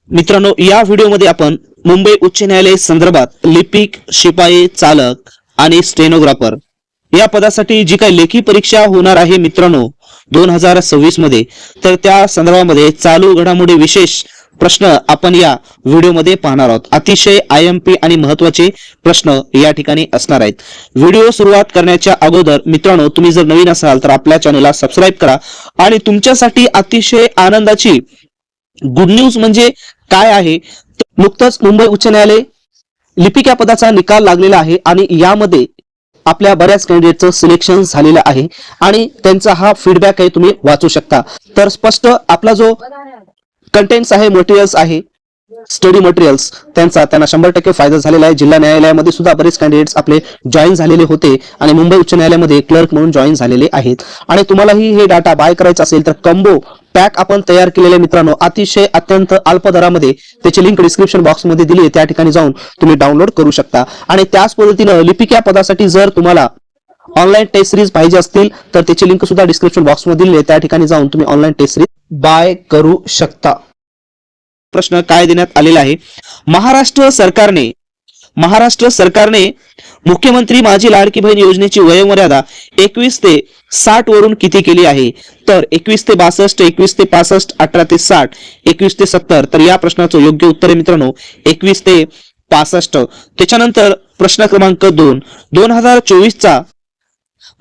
मित्रांनो, या व्हिडिओमध्ये आपण मुंबई उच्च न्यायालय संदर्भात लिपिक, शिपाई, चालक आणि स्टेनोग्राफर या पदासाठी जी काही लेखी परीक्षा होणार आहे मित्रांनो 2026 मध्ये, तर त्या संदर्भामध्ये चालू घडामोडी विशेष प्रश्न आपण या व्हिडिओमध्ये पाहणार आहोत। अतिशय आयएमपी आणि महत्त्वाचे प्रश्न या ठिकाणी असणार आहेत। व्हिडिओ सुरुवात करण्याच्या अगोदर मित्रांनो, तुम्ही जर नवीन असाल तर आपल्या चॅनलला सबस्क्राइब करा। आणि तुमच्यासाठी अतिशय आनंदाची गुड न्यूज म्हणजे काय आहे, नुकतंच मुंबई उच्च न्यायालय लिपिक या पदाचा निकाल लागलेला आहे आणि यामध्ये आपल्या बऱ्याच कॅन्डिडेटचं सिलेक्शन झालेलं आहे आणि त्यांचा हा फीडबॅक आहे, तुम्ही वाचू शकता। तर स्पष्ट आपला जो कंटेंट्स आहे, मटेरियल्स आहे, स्टडी मटेरियल्स, त्यांना 100% फायदा झालेला आहे। जिल्हा न्यायालयामध्ये सुद्धा बरेच कॅन्डिडेट्स आपले जॉईन झालेले होते आणि मुंबई उच्च न्यायालयामध्ये क्लर्क म्हणून जॉईन झालेले आहेत। आणि तुम्हालाही हे डाटा बाय करायचा असेल तर कंबो पॅक आपण तयार केलेले मित्रांनो, अतिशय अत्यंत अल्प दरामध्ये, त्याची लिंक डिस्क्रिप्शन बॉक्समध्ये दिली आहे, त्या ठिकाणी जाऊन तुम्ही डाउनलोड करू शकता। आणि त्याच पद्धतीने लिपिक या पदासाठी जर तुम्हाला ऑनलाईन टेस्ट सिरीज पाहिजे असतील तर त्याची लिंक सुद्धा डिस्क्रिप्शन बॉक्समध्ये दिली आहे, त्या ठिकाणी जाऊन तुम्ही ऑनलाईन टेस्ट सिरीज बाय करू शकता। प्रश्न काय देण्यात आलेला आहे, महाराष्ट्र सरकारने मुख्यमंत्री माझी लाडकी बहीण योजनेची वयोमर्यादा 21 ते 60 वरून किती केली आहे? तर 21 ते 62, 21 ते 65, 18 ते 60, 21 ते 70। तर या प्रश्नाचं योग्य उत्तर आहे मित्रांनो 21 ते 65। त्याच्यानंतर प्रश्न क्रमांक 2, 2024 चा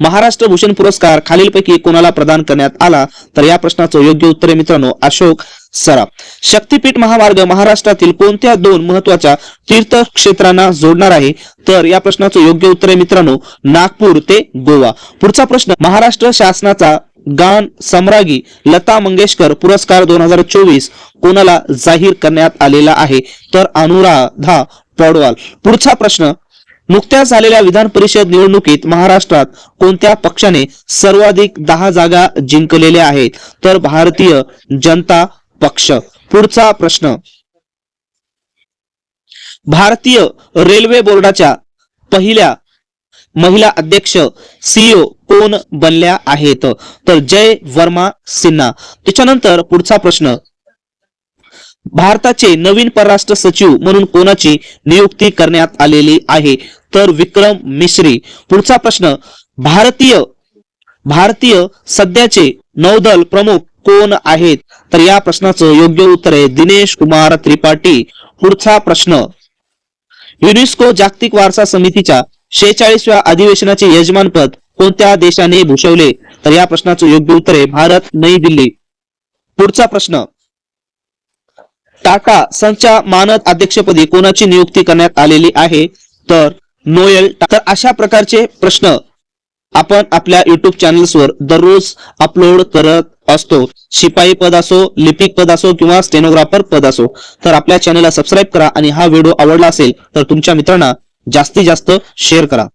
महाराष्ट्र भूषण पुरस्कार खालीलपैकी कोणाला प्रदान करण्यात आला? तर या प्रश्नाचं योग्य उत्तर आहे मित्रांनो अशोक सराफ। शक्तीपीठ महामार्ग महाराष्ट्रातील कोणत्या 2 महत्त्वाच्या तीर्थक्षेत्रांना जोडणार आहे? तर या प्रश्नाचं योग्य उत्तर आहे मित्रांनो नागपूर ते गोवा। पुढचा प्रश्न, महाराष्ट्र शासनाचा गान सम्राज्ञी लता मंगेशकर पुरस्कार 2024 कोणाला जाहीर करण्यात आलेला आहे? तर अनुराधा पौडवाल। पुढचा प्रश्न, नुकत्याच झालेल्या विधान परिषद निवडणुकीत महाराष्ट्रात कोणत्या पक्षाने सर्वाधिक 10 जागा जिंकलेल्या आहेत? तर भारतीय जनता पक्ष। पुढचा प्रश्न, भारतीय रेल्वे बोर्डाच्या पहिल्या महिला अध्यक्ष सीईओ कोण बनल्या आहेत? तर जय वर्मा सिन्हा। त्याच्यानंतर पुढचा प्रश्न, भारताचे नवीन परराष्ट्र सचिव म्हणून कोणाची नियुक्ती करण्यात आलेली आहे? तर विक्रम मिश्री। पुढचा प्रश्न, भारतीय सध्याचे नौदल प्रमुख कोण आहेत? तर या प्रश्नाचं योग्य उत्तर आहे दिनेश कुमार त्रिपाठी। पुढचा प्रश्न, युनेस्को जागतिक वारसा समितीच्या 46व्या अधिवेशनाचे यजमानपद कोणत्या देशाने भूषवले? तर या प्रश्नाचं योग्य उत्तर आहे भारत, नई दिल्ली। पुढचा प्रश्न, टाटा सनच्या मानद अध्यक्षपदी कोणाची नियुक्ती करण्यात आलेली आहे? तर नोएल। तर अशा प्रकारचे प्रश्न आपण आपल्या युट्यूब चॅनल्सवर दररोज अपलोड करत असतो। शिपाई पद असो, लिपिक पद असो किंवा स्टेनोग्राफर पद असो। तर आपल्या चॅनलला सबस्क्राइब करा आणि हा व्हिडिओ आवडला असेल तर तुमच्या मित्रांना जास्तीत जास्त शेअर करा।